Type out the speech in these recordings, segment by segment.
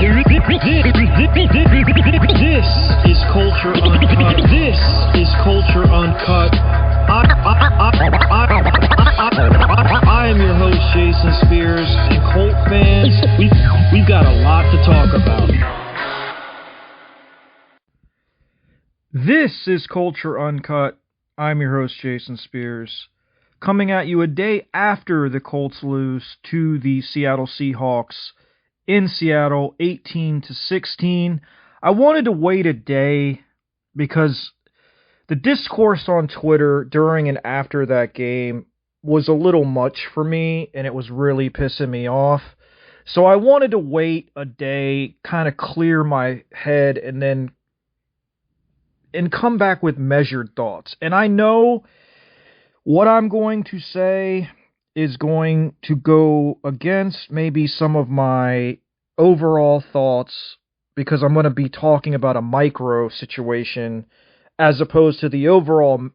This is Culture Uncut. This is Culture Uncut. I am your host, Jason Spears, and Colt fans, we've got a lot to talk about. This is Culture Uncut. I'm your host, Jason Spears, coming at you a day after the Colts lose to the Seattle Seahawks in Seattle, 18-16. I wanted to wait a day because the discourse on Twitter during and after that game was a little much for me, and it was really pissing me off. So I wanted to wait a day, kind of clear my head, and come back with measured thoughts. And I know what I'm going to say is going to go against maybe some of my overall thoughts, because I'm going to be talking about a micro situation as opposed to the overall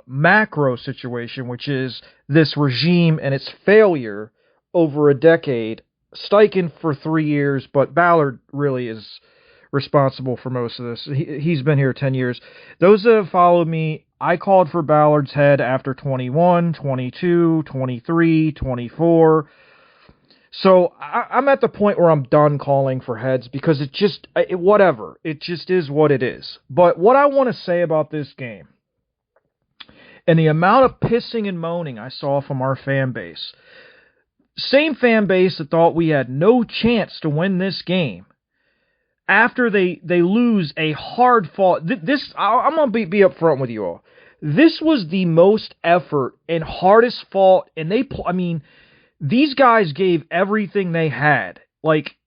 macro situation, which is this regime and its failure over a decade. Steichen for 3 years, but Ballard really is responsible for most of this. He's been here 10 years. Those that have followed me, I called for Ballard's head after 21, 22, 23, 24. So I'm at the point where I'm done calling for heads because whatever. It just is what it is. But what I want to say about this game and the amount of pissing and moaning I saw from our fan base, same fan base that thought we had no chance to win this game, after they lose a hard-fought... I'm going to be up front with you all. This was the most effort and hardest fought, and these guys gave everything they had. Like,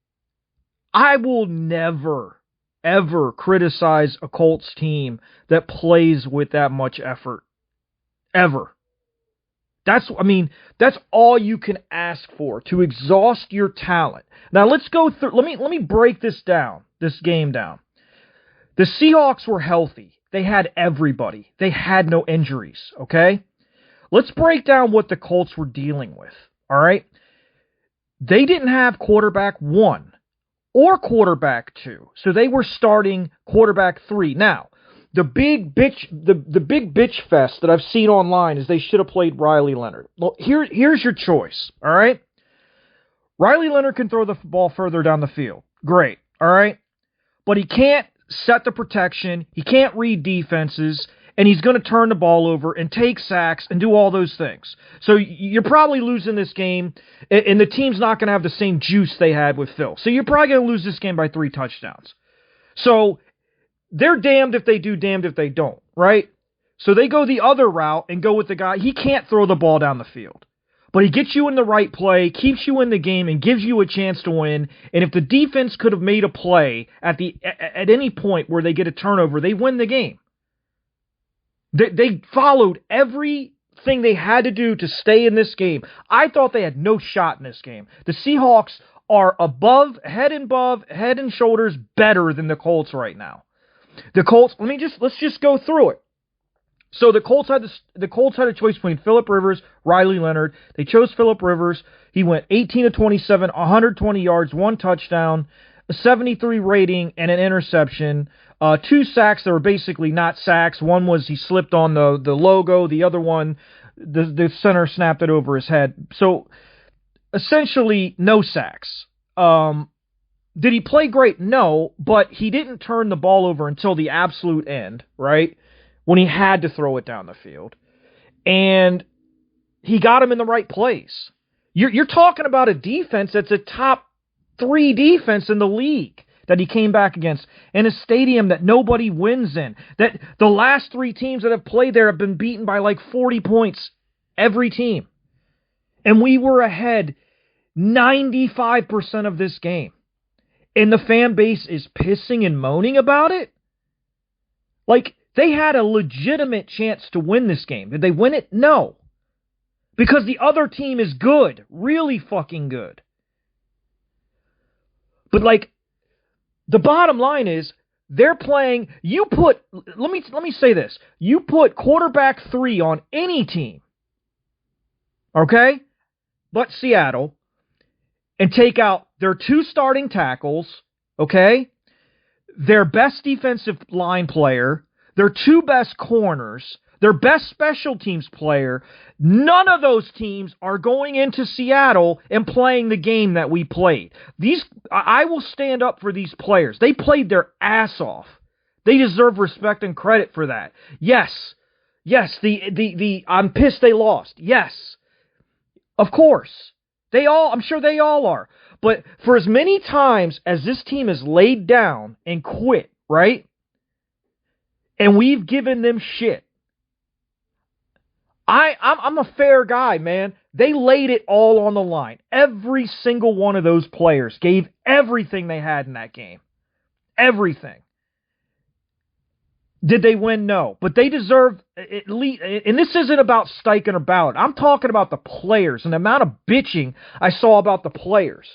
I will never, ever criticize a Colts team that plays with that much effort. Ever. That's all you can ask for, to exhaust your talent. Now let's go through, let me break this game down. The Seahawks were healthy. They had everybody. They had no injuries, okay? Let's break down what the Colts were dealing with, all right? They didn't have quarterback 1 or quarterback 2, so they were starting quarterback 3. Now, the big bitch fest that I've seen online is they should have played Riley Leonard. Well, here's your choice, all right? Riley Leonard can throw the ball further down the field. Great, all right? But he can't set the protection, he can't read defenses, and he's going to turn the ball over and take sacks and do all those things. So you're probably losing this game, and the team's not going to have the same juice they had with Phil. So you're probably going to lose this game by 3 touchdowns. So they're damned if they do, damned if they don't, right? So they go the other route and go with the guy. He can't throw the ball down the field, but he gets you in the right play, keeps you in the game, and gives you a chance to win. And if the defense could have made a play at any point where they get a turnover, they win the game. They followed everything they had to do to stay in this game. I thought they had no shot in this game. The Seahawks are head and shoulders better than the Colts right now. The Colts, let's just go through it. So the Colts had a choice between Phillip Rivers, Riley Leonard. They chose Phillip Rivers. He went 18-27, 120 yards, 1 touchdown, a 73 rating, and an interception. 2 sacks that were basically not sacks. One was he slipped on the logo. The other one, the center snapped it over his head. So essentially, no sacks. Did he play great? No, but he didn't turn the ball over until the absolute end, right? When he had to throw it down the field. And he got him in the right place. You're talking about a defense that's a top 3 defense in the league that he came back against, in a stadium that nobody wins in. That the last 3 teams that have played there have been beaten by like 40 points, every team. And we were ahead 95% of this game. And the fan base is pissing and moaning about it? Like, they had a legitimate chance to win this game. Did they win it? No. Because the other team is good. Really fucking good. But, like, the bottom line is, they're playing, let me say this. You put quarterback 3 on any team, okay, but Seattle, and take out their 2 starting tackles, okay, their best defensive line player, their 2 best corners, their best special teams player, none of those teams are going into Seattle and playing the game that we played. I will stand up for these players. They played their ass off. They deserve respect and credit for that. Yes, I'm pissed they lost. Yes, of course. I'm sure they all are. But for as many times as this team has laid down and quit, right? And we've given them shit. I'm a fair guy, man. They laid it all on the line. Every single one of those players gave everything they had in that game. Everything. Did they win? No. But they deserve at least, and this isn't about Steichen or Ballard. I'm talking about the players and the amount of bitching I saw about the players.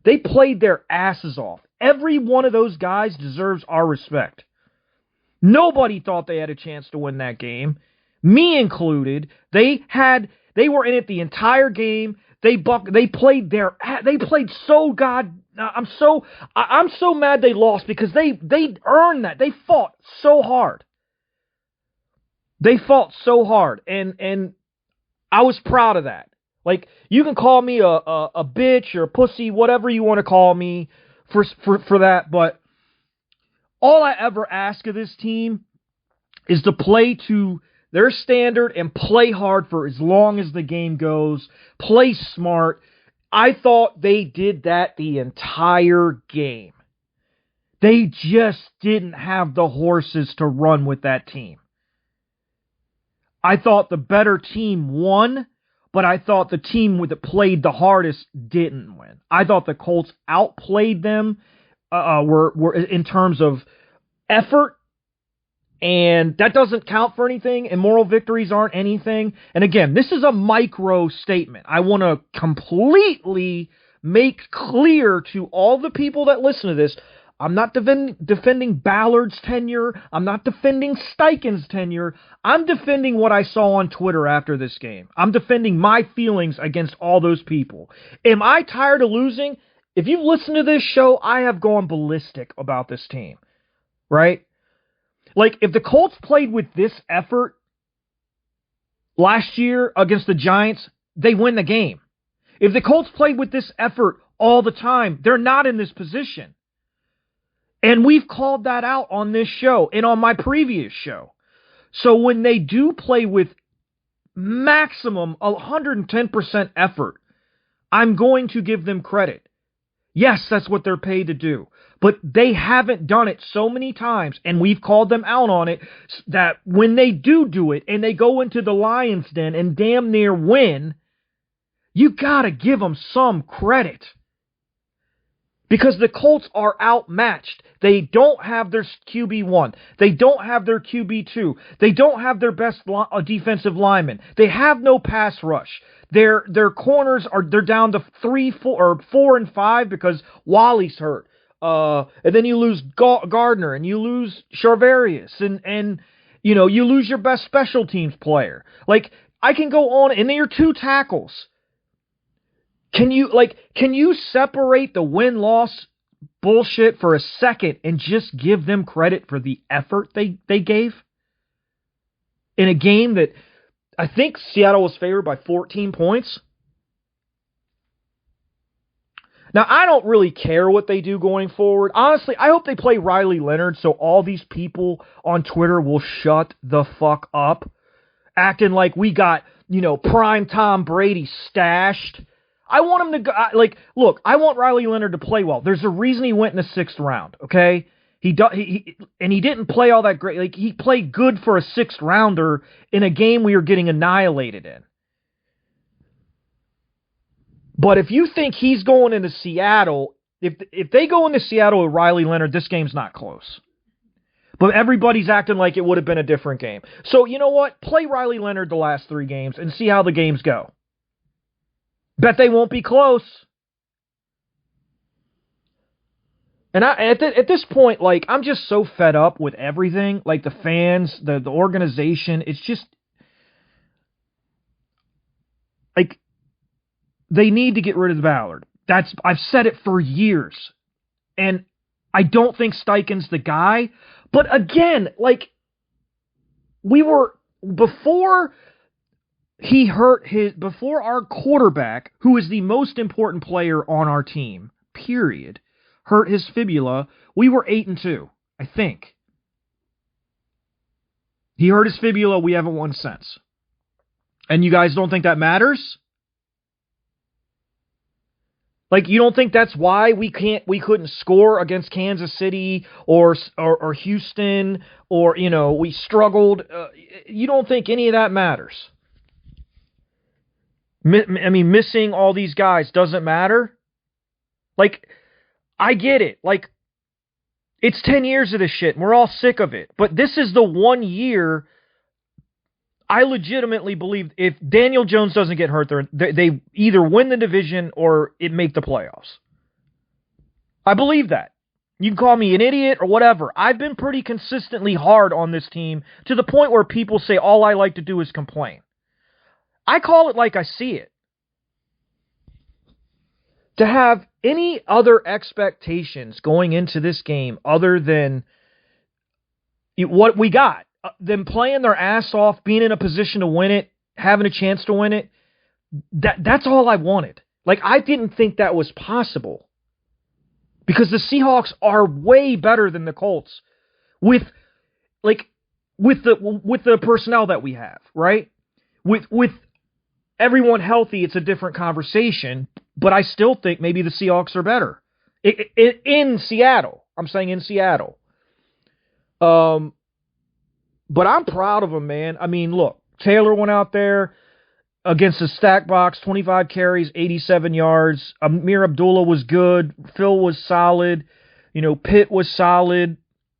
They played their asses off. Every one of those guys deserves our respect. Nobody thought they had a chance to win that game. Me included. They were in it the entire game. They played so god. I'm so mad they lost because they earned that. They fought so hard. They fought so hard, and I was proud of that. Like, you can call me a bitch or a pussy, whatever you want to call me for that, but all I ever ask of this team is to play to their standard and play hard for as long as the game goes. Play smart. I thought they did that the entire game. They just didn't have the horses to run with that team. I thought the better team won, but I thought the team that played the hardest didn't win. I thought the Colts outplayed them were in terms of effort, and that doesn't count for anything, and moral victories aren't anything. And again, this is a micro statement. I want to completely make clear to all the people that listen to this, I'm not defending Ballard's tenure. I'm not defending Steichen's tenure. I'm defending what I saw on Twitter after this game. I'm defending my feelings against all those people. Am I tired of losing? If you've listened to this show, I have gone ballistic about this team, right? Like, if the Colts played with this effort last year against the Giants, they win the game. If the Colts played with this effort all the time, they're not in this position. And we've called that out on this show and on my previous show. So when they do play with maximum 110% effort, I'm going to give them credit. Yes, that's what they're paid to do. But they haven't done it so many times, and we've called them out on it, that when they do it and they go into the Lions' den and damn near win, you gotta give them some credit. Because the Colts are outmatched. They don't have their QB1. They don't have their QB2. They don't have their best defensive lineman. They have no pass rush. Their corners they're down to 4 and 5 because Wally's hurt. And then you lose Gardner and you lose Charvarius and you lose your best special teams player. Like, I can go on, and they're 2 tackles. Can you separate the win-loss bullshit for a second and just give them credit for the effort they gave? In a game that I think Seattle was favored by 14 points. Now, I don't really care what they do going forward. Honestly, I hope they play Riley Leonard so all these people on Twitter will shut the fuck up, acting like we got, prime Tom Brady stashed. I want him to go, look, I want Riley Leonard to play well. There's a reason he went in the 6th round, okay? He didn't play all that great. Like, he played good for a 6th rounder in a game we were getting annihilated in. But if you think he's going into Seattle, if they go into Seattle with Riley Leonard, this game's not close. But everybody's acting like it would have been a different game. So, you know what? Play Riley Leonard the last 3 games and see how the games go. Bet they won't be close. And at this point, I'm just so fed up with everything. Like, the fans, the organization. It's just, they need to get rid of Ballard. I've said it for years. And I don't think Steichen's the guy. But again, like, before before our quarterback, who is the most important player on our team, period, hurt his fibula, we were 8-2, I think. He hurt his fibula, we haven't won since. And you guys don't think that matters? Like, you don't think that's why we couldn't score against Kansas City or Houston, or, we struggled? You don't think any of that matters? I mean, missing all these guys doesn't matter? Like, I get it. Like, it's 10 years of this shit, and we're all sick of it. But this is the 1 year I legitimately believe if Daniel Jones doesn't get hurt, they either win the division or it make the playoffs. I believe that. You can call me an idiot or whatever. I've been pretty consistently hard on this team to the point where people say all I like to do is complain. I call it like I see it. To have any other expectations going into this game other than what we got, them playing their ass off, being in a position to win it, having a chance to win it, that's all I wanted. Like, I didn't think that was possible. Because the Seahawks are way better than the Colts with the personnel that we have, right? With everyone healthy, it's a different conversation, but I still think maybe the Seahawks are better. In Seattle. I'm saying in Seattle. But I'm proud of him, man. I mean, look, Taylor went out there against the stack box, 25 carries, 87 yards. Amir Abdullah was good. Phil was solid. Pitt was solid.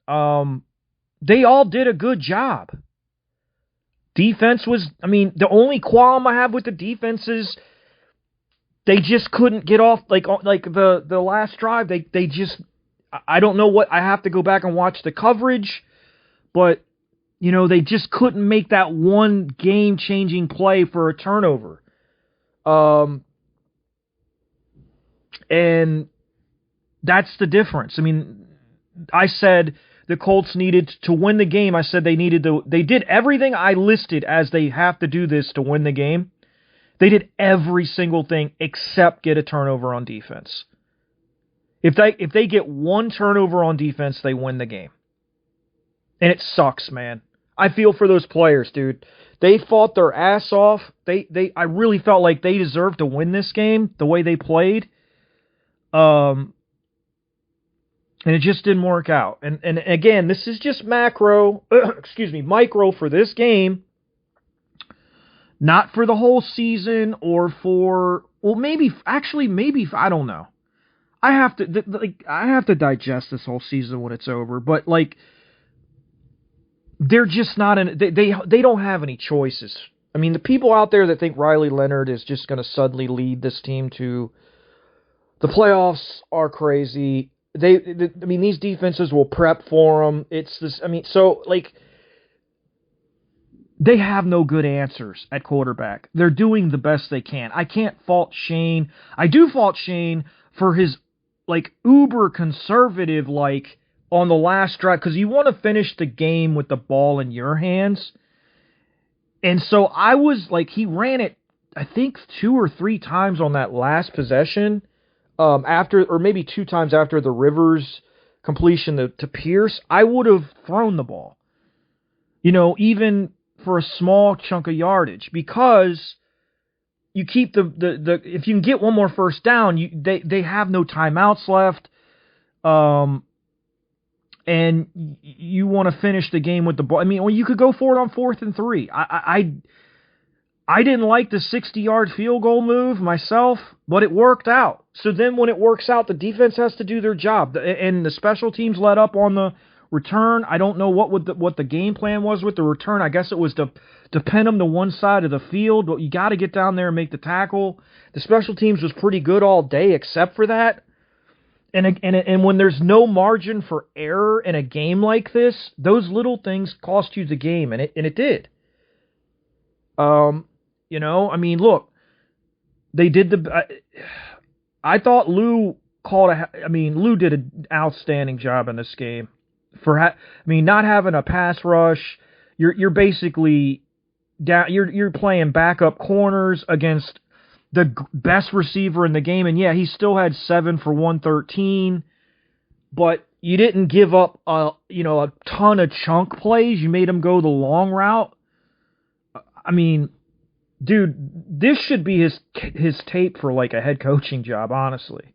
They all did a good job. Defense was, the only qualm I have with the defense is they just couldn't get off, like the last drive. They just, I don't know what, I have to go back and watch the coverage, but they just couldn't make that one game-changing play for a turnover. And that's the difference. I said the Colts needed to win the game. I said they did everything I listed as they have to do this to win the game. They did every single thing except get a turnover on defense. If they get one turnover on defense, they win the game. And it sucks, man. I feel for those players, dude. They fought their ass off. I really felt like they deserved to win this game the way they played. And it just didn't work out. And again, this is just micro for this game. Not for the whole season or maybe, I don't know. I have to digest this whole season when it's over, but they're just not they don't have any choices. The people out there that think Riley Leonard is just going to suddenly lead this team to the playoffs are crazy. These defenses will prep for them. It's this, they have no good answers at quarterback. They're doing the best they can. I can't fault Shane. I do fault Shane for his, uber conservative, on the last drive, because you want to finish the game with the ball in your hands. And so I was he ran it, I think 2 or 3 times on that last possession, or maybe 2 times after the Rivers completion to Pierce. I would have thrown the ball, even for a small chunk of yardage, because you keep if you can get one more first down, they have no timeouts left. And you want to finish the game with the ball. You could go for it on 4th and 3. I didn't like the 60-yard field goal move myself, but it worked out. So then when it works out, the defense has to do their job. And the special teams let up on the return. I don't know what the game plan was with the return. I guess it was to pin them to one side of the field, but you got to get down there and make the tackle. The special teams was pretty good all day except for that. And when there's no margin for error in a game like this, those little things cost you the game, and it did. Look, they did I thought Lou Lou did an outstanding job in this game. Not having a pass rush, you're basically down. You're playing backup corners against the best receiver in the game, and yeah, he still had 7 for 113, but you didn't give up a ton of chunk plays. You made him go the long route. I mean, dude, this should be his tape for like a head coaching job, honestly,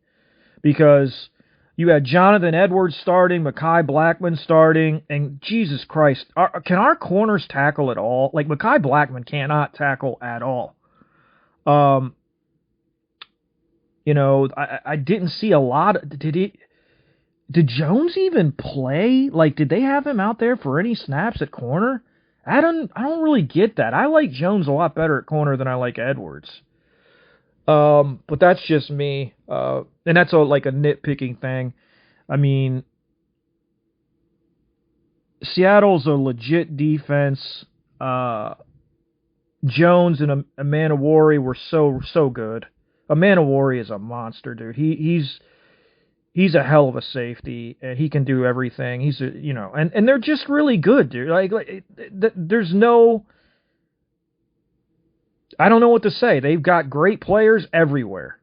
because you had Jonathan Edwards starting, Mekhi Blackman starting, and Jesus Christ, can our corners tackle at all? Like, Mekhi Blackman cannot tackle at all. I didn't see a lot. Did Jones even play? Like, did they have him out there for any snaps at corner? I don't really get that. I like Jones a lot better at corner than I like Edwards. But that's just me. And that's like a nitpicking thing. I mean, Seattle's a legit defense. Jones and Amanawari were so good. Amanawari is a monster, dude. He's a hell of a safety, and he can do everything. And they're just really good, dude. There's no, I don't know what to say. They've got great players everywhere.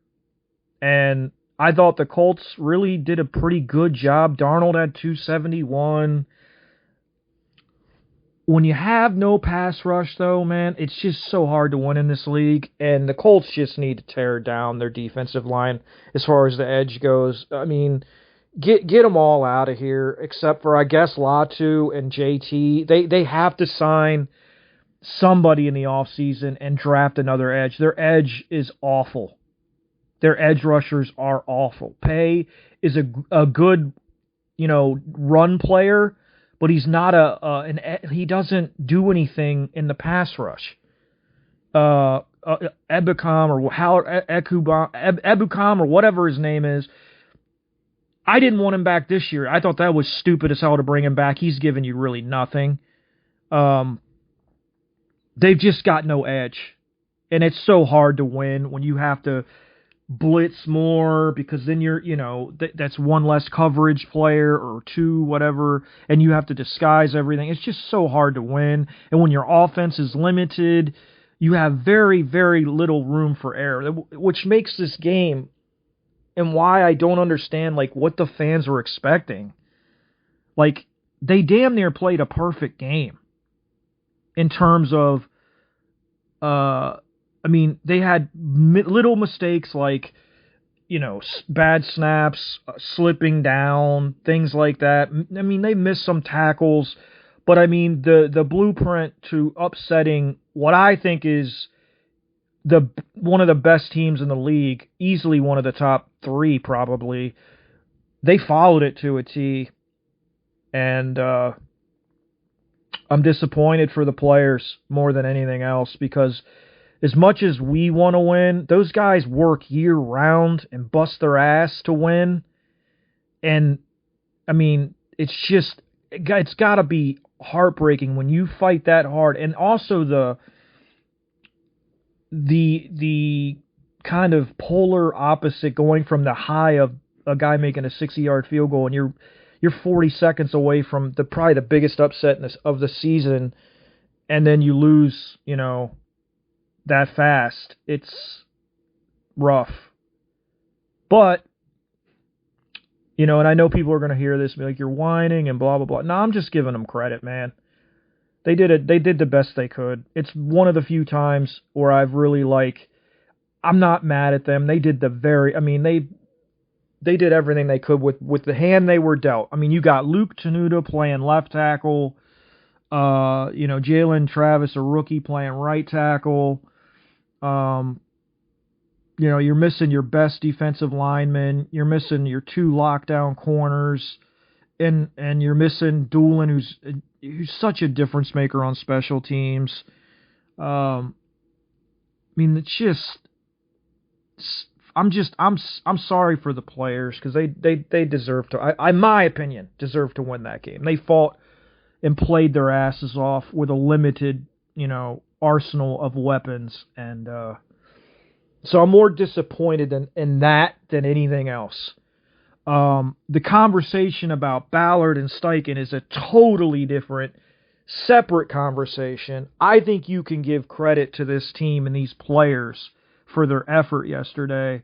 And I thought the Colts really did a pretty good job. Darnold had 271. When you have no pass rush, though, man, it's just so hard to win in this league. And the Colts just need to tear down their defensive line as far as the edge goes. I mean, get them all out of here, except for, I guess, Latu and JT. They have to sign somebody in the offseason and draft another edge. Their edge is awful. Their edge rushers are awful. Pay is a good, run player, but he's not he doesn't do anything in the pass rush. Ebukam or whatever his name is, I didn't want him back this year. I thought that was stupid as hell to bring him back. He's giving you really nothing. They've just got no edge. And it's so hard to win when you have to blitz more, because then that's one less coverage player or two, whatever, and you have to disguise everything. It's just so hard to win. And when your offense is limited, you have very, very little room for error, which makes this game, and why I don't understand what the fans were expecting. They damn near played a perfect game in terms of they had little mistakes like, bad snaps, slipping down, things like that. They missed some tackles, but the blueprint to upsetting what I think is one of the best teams in the league, easily one of the top 3 probably, they followed it to a T, and I'm disappointed for the players more than anything else, because as much as we want to win, those guys work year-round and bust their ass to win. And, it's got to be heartbreaking when you fight that hard. And also the kind of polar opposite, going from the high of a guy making a 60-yard field goal, and you're 40 seconds away from probably the biggest upset of the season, and then you lose, that fast. It's rough. But, and I know people are going to hear this and be like, you're whining and blah, blah, blah. No, I'm just giving them credit, man. They did it. They did the best they could. It's one of the few times where I've really I'm not mad at them. They did they did everything they could with the hand they were dealt. You got Luke Tenuta playing left tackle, Jalen Travis, a rookie, playing right tackle. You're missing your best defensive lineman. You're missing your 2 lockdown corners, and you're missing Doolin, who's such a difference maker on special teams. It's just, I'm sorry for the players, because they deserve to, in my opinion, deserve to win that game. They fought and played their asses off with a limited, arsenal of weapons, and So I'm more disappointed in that than anything else. The conversation about Ballard and Steichen is a totally different, separate conversation. I think you can give credit to this team and these players for their effort yesterday,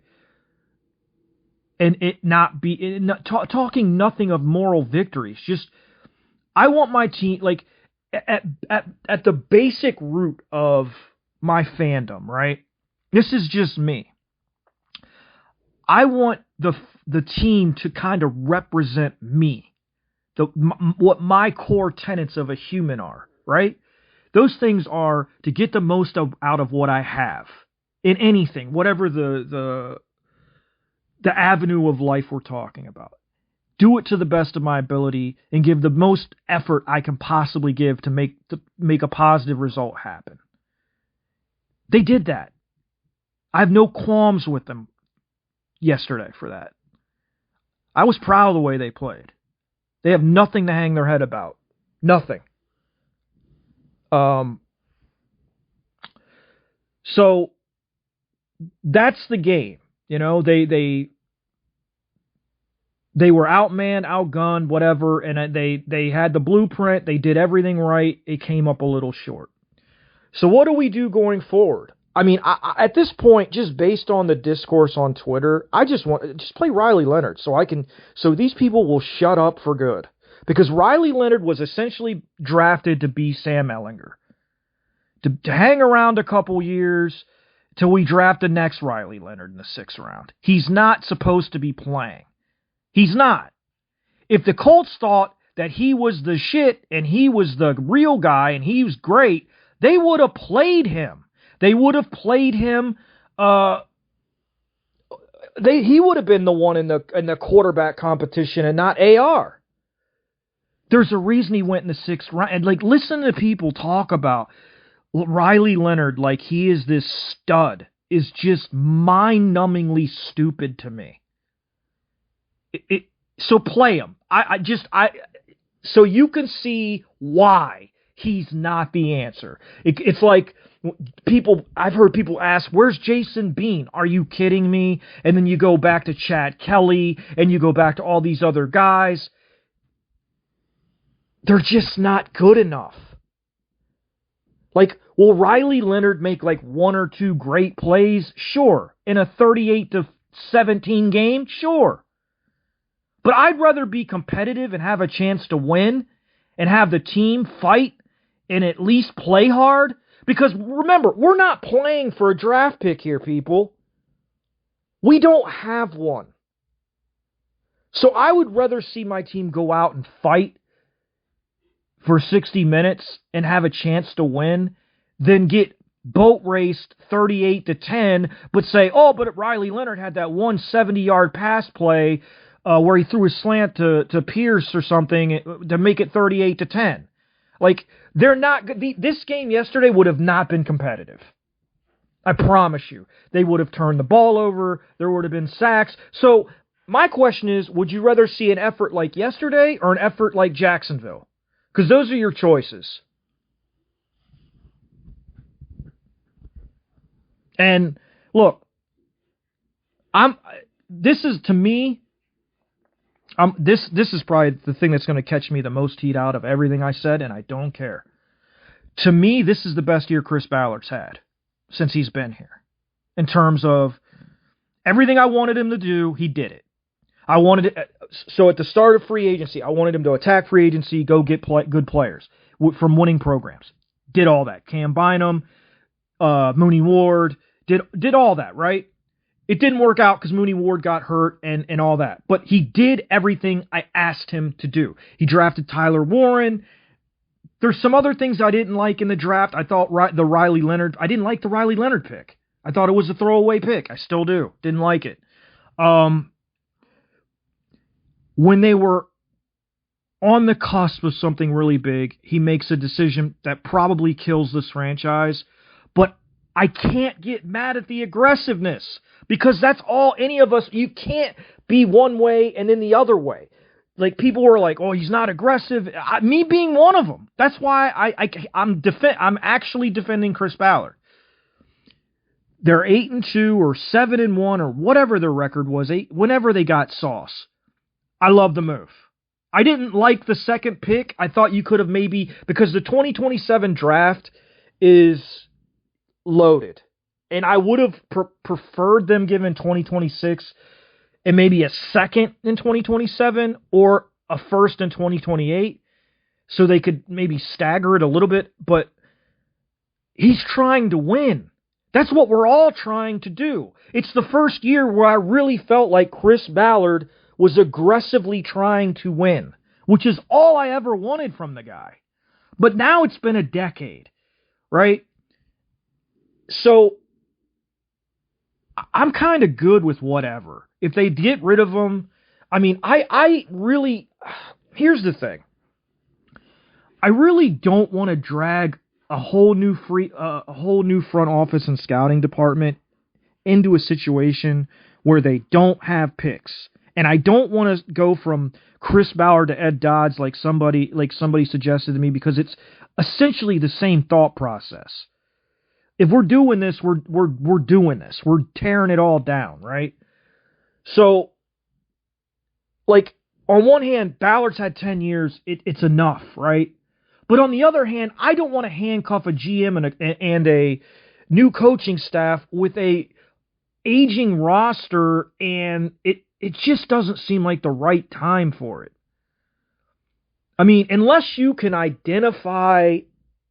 and it not be talking nothing of moral victories. Just I want my team, like, at the basic root of my fandom, right? This is just me. I want the team to kind of represent me, what my core tenets of a human are, right? Those things are to get the most out of what I have in anything, whatever the avenue of life we're talking about. Do it to the best of my ability and give the most effort I can possibly give to make a positive result happen. They did that. I have no qualms with them yesterday for that. I was proud of the way they played. They have nothing to hang their head about. Nothing. So that's the game. You know, they were outmanned, outgunned, whatever, and they had the blueprint. They did everything right. It came up a little short. So what do we do going forward? I mean, at this point, just based on the discourse on Twitter, I just play Riley Leonard so these people will shut up for good. Because Riley Leonard was essentially drafted to be Sam Ehlinger. To hang around a couple years till we draft the next Riley Leonard in the 6th round. He's not supposed to be playing. He's not. If the Colts thought that he was the shit and he was the real guy and he was great, they would have played him. They would have played him. He would have been the one in the quarterback competition and not AR. There's a reason he went in the 6th round. And like, listen to people talk about Riley Leonard like he is this stud is just mind-numbingly stupid to me. So play him. So you can see why he's not the answer. It's like I've heard people ask, where's Jason Bean? Are you kidding me? And then you go back to Chad Kelly and you go back to all these other guys. They're just not good enough. Like, will Riley Leonard make like 1 or 2 great plays? Sure. In a 38-17 game? Sure. But I'd rather be competitive and have a chance to win and have the team fight and at least play hard. Because remember, we're not playing for a draft pick here, people. We don't have one. So I would rather see my team go out and fight for 60 minutes and have a chance to win than get boat raced 38-10, but say, oh, but Riley Leonard had that 170-yard pass play where he threw a slant to Pierce or something to make it 38-10. Like, they're not. This game yesterday would have not been competitive. I promise you. They would have turned the ball over. There would have been sacks. So my question is, would you rather see an effort like yesterday or an effort like Jacksonville? Because those are your choices. And look, this is probably the thing that's going to catch me the most heat out of everything I said, and I don't care. To me, this is the best year Chris Ballard's had since he's been here. In terms of everything I wanted him to do, he did it. So at the start of free agency, I wanted him to attack free agency, go get good players from winning programs. Did all that. Cam Bynum, Mooney Ward, did all that, right? It didn't work out because Mooney Ward got hurt and all that. But he did everything I asked him to do. He drafted Tyler Warren. There's some other things I didn't like in the draft. I thought I didn't like the Riley Leonard pick. I thought it was a throwaway pick. I still do. Didn't like it. When they were on the cusp of something really big, he makes a decision that probably kills this franchise. But I can't get mad at the aggressiveness because that's all any of us, you can't be one way and then the other way. Like, people were like, oh, he's not aggressive. Me being one of them. That's why I'm actually defending Chris Ballard. they're 8-2 or 7-1 or whatever their record was, whenever they got Sauce. I love the move. I didn't like the second pick. I thought you could have maybe, because the 2027 draft is loaded. And I would have preferred them given 2026 and maybe a second in 2027 or a first in 2028 so they could maybe stagger it a little bit. But he's trying to win. That's what we're all trying to do. It's the first year where I really felt like Chris Ballard was aggressively trying to win, which is all I ever wanted from the guy. But now it's been a decade, right? So I'm kind of good with whatever. If they get rid of him, I mean, I really, here's the thing. I really don't want to drag a whole new front office and scouting department into a situation where they don't have picks. And I don't want to go from Chris Ballard to Ed Dodds like somebody suggested to me, because it's essentially the same thought process. If we're doing this, we're doing this. We're tearing it all down, right? So, like, on one hand, Ballard's had 10 years. It's enough, right? But on the other hand, I don't want to handcuff a GM and a new coaching staff with a aging roster, and it just doesn't seem like the right time for it. I mean, unless you can identify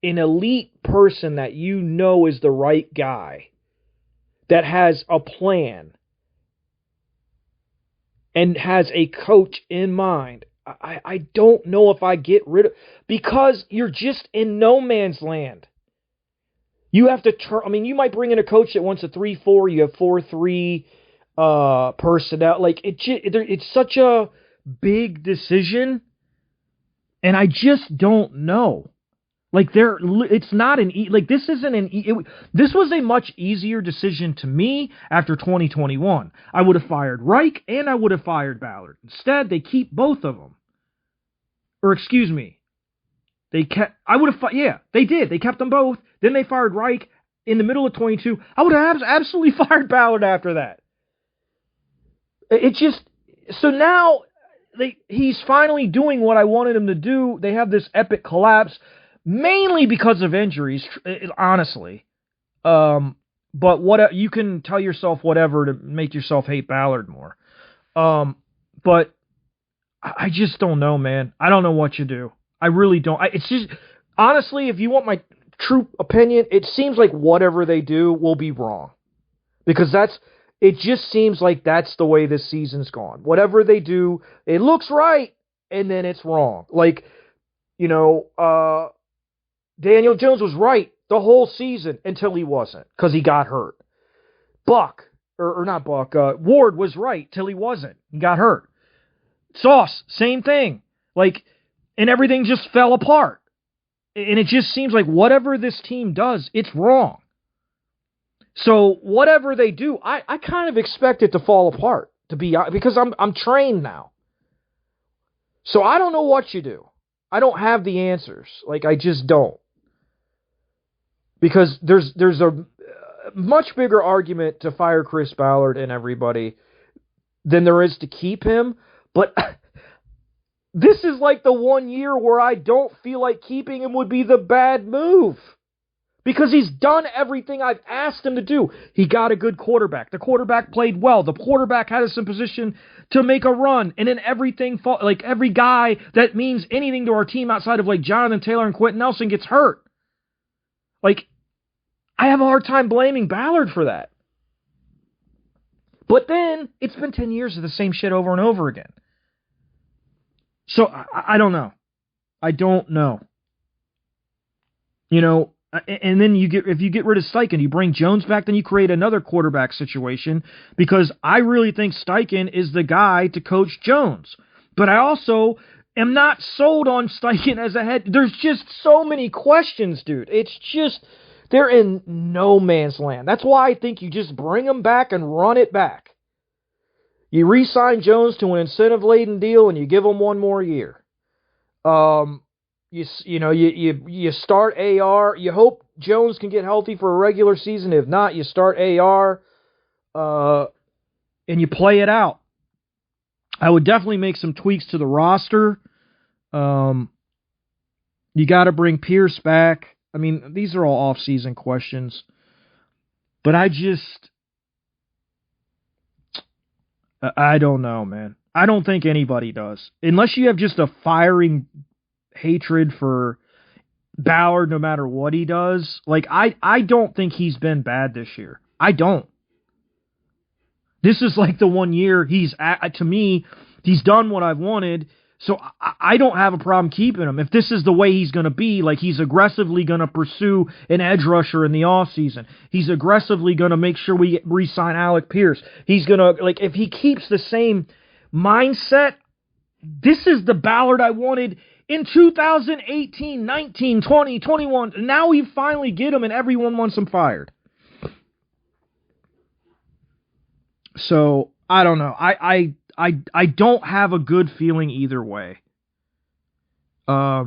an elite person that you know is the right guy, that has a plan and has a coach in mind, I don't know if I get rid of, because you're just in no man's land. You have to turn, I mean, you might bring in a coach that wants a 3-4, you have 4-3 personnel. Like, it's such a big decision, and I just don't know. Like, it's not this isn't this was a much easier decision to me after 2021. I would have fired Reich and I would have fired Ballard. Instead, they keep both of them. Or excuse me, they did. They kept them both. Then they fired Reich in the middle of 22. I would have absolutely fired Ballard after that. So now he's finally doing what I wanted him to do. They have this epic collapse, mainly because of injuries, honestly. But you can tell yourself whatever to make yourself hate Ballard more. But I just don't know, man. I don't know what you do. I really don't. It's just, honestly, if you want my true opinion, it seems like whatever they do will be wrong. Because it just seems like that's the way this season's gone. Whatever they do, it looks right, and then it's wrong. Like, Daniel Jones was right the whole season until he wasn't, because he got hurt. Ward was right till he wasn't. He got hurt. Sauce, same thing. Like, and everything just fell apart. And it just seems like whatever this team does, it's wrong. So whatever they do, I kind of expect it to fall apart, because I'm trained now. So I don't know what you do. I don't have the answers. Like, I just don't. Because there's a much bigger argument to fire Chris Ballard and everybody than there is to keep him. But this is like the 1 year where I don't feel like keeping him would be the bad move. Because he's done everything I've asked him to do. He got a good quarterback. The quarterback played well. The quarterback had us in position to make a run. And then everything, like every guy that means anything to our team outside of like Jonathan Taylor and Quentin Nelson gets hurt. Like, I have a hard time blaming Ballard for that. But then, it's been 10 years of the same shit over and over again. So, I don't know. I don't know. And then if you get rid of Steichen, you bring Jones back, then you create another quarterback situation, because I really think Steichen is the guy to coach Jones. But I also am not sold on Steichen as a head. There's just so many questions, dude. It's just, they're in no man's land. That's why I think you just bring them back and run it back. You re-sign Jones to an incentive-laden deal, and you give him one more year. You start AR. You hope Jones can get healthy for a regular season. If not, you start AR and you play it out. I would definitely make some tweaks to the roster. You got to bring Pierce back. I mean, these are all off-season questions. But I don't know, man. I don't think anybody does. Unless you have just a firing hatred for Ballard no matter what he does. Like, I don't think he's been bad this year. I don't. This is like the 1 year to me, he's done what I've wanted. So I don't have a problem keeping him. If this is the way he's going to be, like he's aggressively going to pursue an edge rusher in the offseason. He's aggressively going to make sure we re-sign Alec Pierce. He's going to, like, if he keeps the same mindset, this is the Ballard I wanted in 2018, 19, 20, 21. Now we finally get him and everyone wants him fired. So, I don't know. I don't have a good feeling either way. I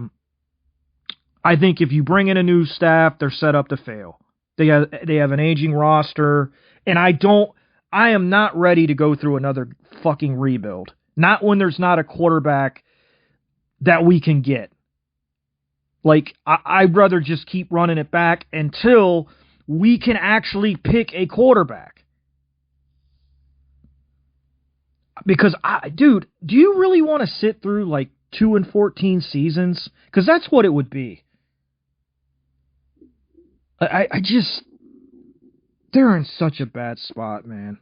think if you bring in a new staff, they're set up to fail. They have an aging roster, and I am not ready to go through another fucking rebuild. Not when there's not a quarterback that we can get. Like, I'd rather just keep running it back until we can actually pick a quarterback. Because, dude, do you really want to sit through like 2-14 seasons? Because that's what it would be. I just, they're in such a bad spot, man.